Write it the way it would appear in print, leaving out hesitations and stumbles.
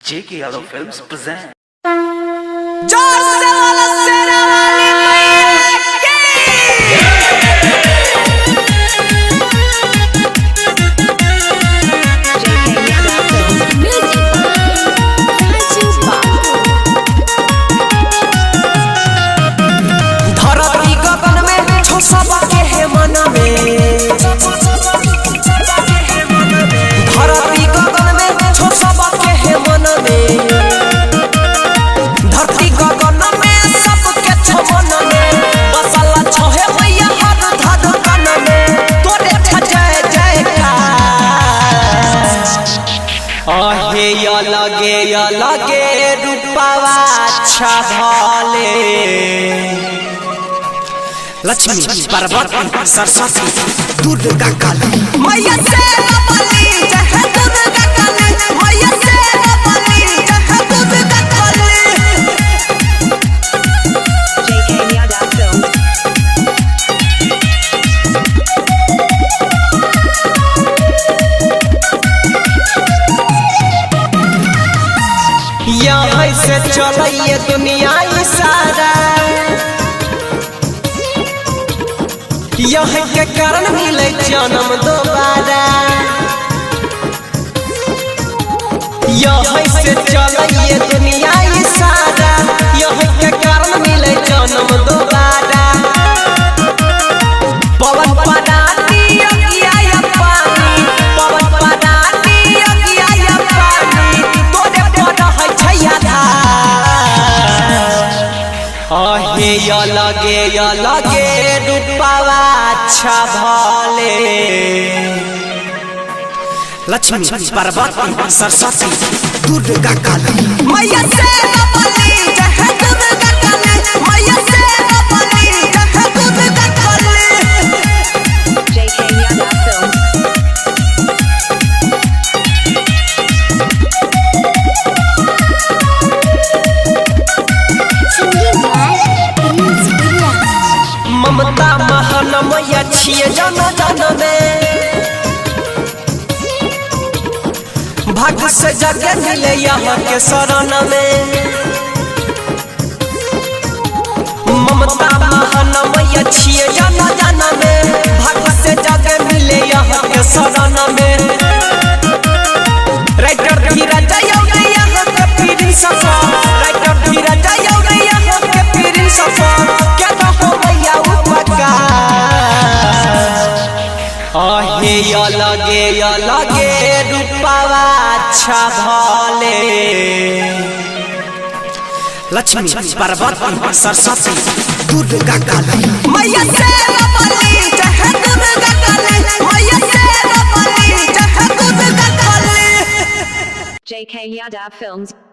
JK Yadav Films present. लगे रूपवा अच्छा भले लक्ष्मी पार्वती सरस्वती दुर्गा काली मैया से बली जय दुर्गा काली मैया से बली जय Durga Kali JK Yadav Films यहाँ से चलिए दुनिया सारा यहाँ के कारण मिले जन्म दोबारा यहाँ से चलिए दुनिया सारा यहाँ के कारण मिले जन्म दोबारा पवन परानी अगिया पानी पवन परानी अगिया पानी तोरे पर है छैया लगे रूपवा अच्छा भले लक्ष्मी पार्वती सरस्वती दुर्गा काली मैया से बली जय दुर्गा काली मैया से बली जय Durga Kali JK Yadav Films ममता महानमया छिए जन जन में भाग्य से जगह मिले यहाँ के शरण में ममता महानमया छिए जन जन में भाग्य से जगह मिले यहाँ के शरण में राइटर धीरज यहाँ के पीरी सफर राइटर धीरज यहाँ के पीरी सफर क्या हो भैया लगे रूपवा अच्छा भले लक्ष्मी पार्वती सरस्वती दुर्गा काली मैया से बली जय दुर्गा काली मैया से बली जय Durga Kali JK Yadav Films